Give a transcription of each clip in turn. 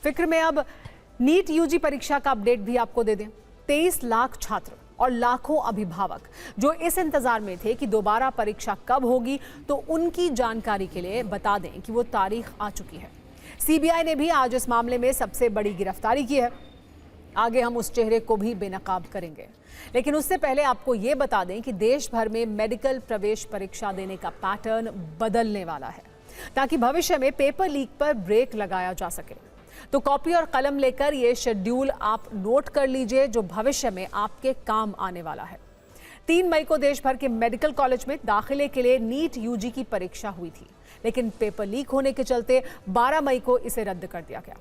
फिक्र में अब नीट यूजी परीक्षा का अपडेट भी आपको दे दें। 23 लाख छात्र और लाखों अभिभावक जो इस इंतजार में थे कि दोबारा परीक्षा कब होगी, तो उनकी जानकारी के लिए बता दें कि वो तारीख आ चुकी है। सीबीआई ने भी आज इस मामले में सबसे बड़ी गिरफ्तारी की है। आगे हम उस चेहरे को भी बेनकाब करेंगे, लेकिन उससे पहले आपको ये बता दें कि देश भर में मेडिकल प्रवेश परीक्षा देने का पैटर्न बदलने वाला है, ताकि भविष्य में पेपर लीक पर ब्रेक लगाया जा सके। तो कॉपी और कलम लेकर ये शेड्यूल आप नोट कर लीजिए, जो भविष्य में आपके काम आने वाला है। 3 मई को देश भर के मेडिकल कॉलेज में दाखिले के लिए नीट यूजी की परीक्षा हुई थी, लेकिन पेपर लीक होने के चलते 12 मई को इसे रद्द कर दिया गया।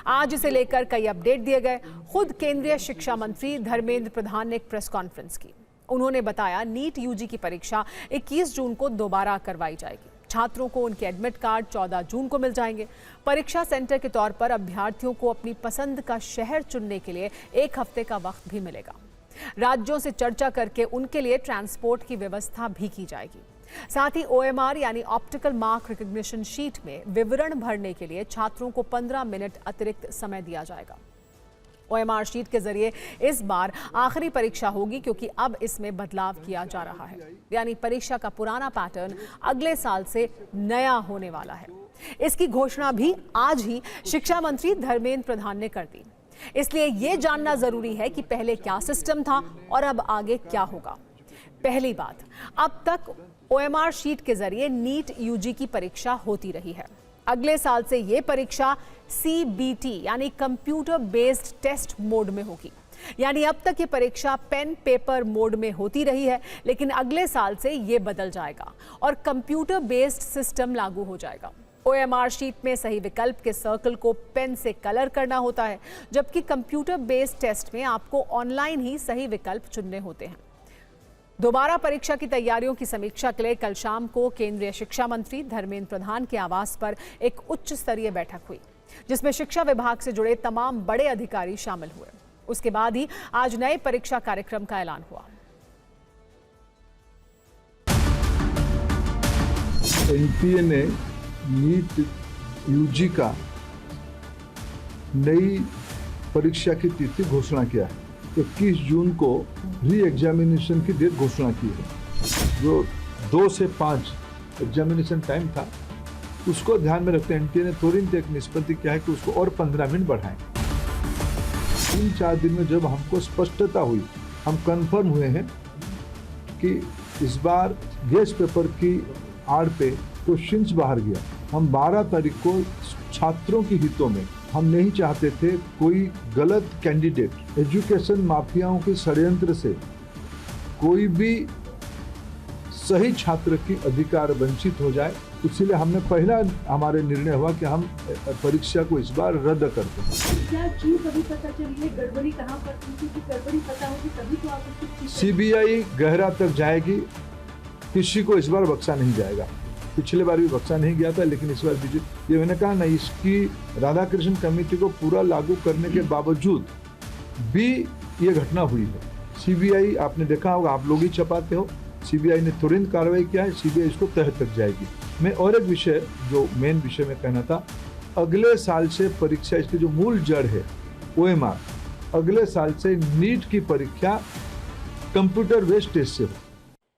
आज इसे लेकर कई अपडेट दिए गए। खुद केंद्रीय शिक्षा मंत्री धर्मेंद्र प्रधान ने एक प्रेस कॉन्फ्रेंस की। उन्होंने बताया नीट यूजी की परीक्षा 21 जून को दोबारा करवाई जाएगी। छात्रों को उनके एडमिट कार्ड 14 जून को मिल जाएंगे। परीक्षा सेंटर के तौर पर अभ्यर्थियों को अपनी पसंद का शहर चुनने के लिए 1 हफ्ते का वक्त भी मिलेगा। राज्यों से चर्चा करके उनके लिए ट्रांसपोर्ट की व्यवस्था भी की जाएगी। साथ ही OMR यानी ऑप्टिकल मार्क रिकॉग्निशन शीट में विवरण भरने के लिए छात्रों को 15 मिनट अतिरिक्त समय दिया जाएगा। OMR शीट के जरिए इस बार आखिरी परीक्षा होगी, क्योंकि अब इसमें बदलाव किया जा रहा है। यानी परीक्षा का पुराना पैटर्न अगले साल से नया होने वाला है। इसकी घोषणा भी आज ही शिक्षा मंत्री धर्मेंद्र प्रधान ने कर दी। इसलिए यह जानना जरूरी है कि पहले क्या सिस्टम था और अब आगे क्या होगा। पहली बात, अब तक OMR शीट के जरिए नीट यूजी की परीक्षा होती रही है। अगले साल से यह परीक्षा CBT यानी कंप्यूटर बेस्ड टेस्ट मोड में होगी। यानी अब तक ये परीक्षा पेन पेपर मोड में होती रही है, लेकिन अगले साल से ये बदल जाएगा और कंप्यूटर बेस्ड सिस्टम लागू हो जाएगा। OMR शीट में सही विकल्प के सर्कल को पेन से कलर करना होता है, जबकि कंप्यूटर बेस्ड टेस्ट में आपको ऑनलाइन ही सही विकल्प चुनने होते हैं। दोबारा परीक्षा की तैयारियों की समीक्षा के लिए कल शाम को केंद्रीय शिक्षा मंत्री धर्मेंद्र प्रधान के आवास पर एक उच्च स्तरीय बैठक हुई, जिसमें शिक्षा विभाग से जुड़े तमाम बड़े अधिकारी शामिल हुए। उसके बाद ही आज नए परीक्षा कार्यक्रम का ऐलान हुआ। NTA ने नीट यूजी का नई परीक्षा की तिथि घोषणा किया है। 21 जून को री एग्जामिनेशन की डेट घोषणा की है। जो 2 से 5 एग्जामिनेशन टाइम था, उसको ध्यान में रखते NTA ने तुरंत एक निष्पत्ति किया है कि उसको और 15 मिनट बढ़ाएं। 3-4 दिन में जब हमको स्पष्टता हुई, हम कंफर्म हुए हैं कि इस बार गेस्ट पेपर की आड़ पे क्वेश्चंस बाहर गया। हम 12 तारीख को छात्रों के हितों में हम नहीं चाहते थे कोई गलत कैंडिडेट एजुकेशन माफियाओं के षड्यंत्र से कोई भी सही छात्र की अधिकार वंचित हो जाए। इसीलिए हमने पहला हमारे निर्णय हुआ कि हम परीक्षा को इस बार रद्द करते हैं। क्या चीज अभी पता चली है, गड़बड़ी कहाँ पर थी? गड़बड़ी पता होगी तभी तो आप CBI गहरा तक जाएगी, किसी को इस बार बख्शा नहीं जाएगा। पिछले बार भी बख्शा नहीं गया था, लेकिन इस बार भी ये मैंने कहा ना, इसकी राधाकृष्ण कमेटी को पूरा लागू करने के बावजूद भी ये घटना हुई है। CBI आपने देखा होगा, आप लोग ही छपाते हो, CBI ने तुरंत कार्रवाई किया है। CBI इसको तह तक जाएगी। मैं और एक विषय जो मेन विषय में कहना था, अगले साल से परीक्षा, इसकी जो मूल जड़ है OMR, अगले साल से नीट की परीक्षा कंप्यूटर बेस्ड टेस्ट से हो।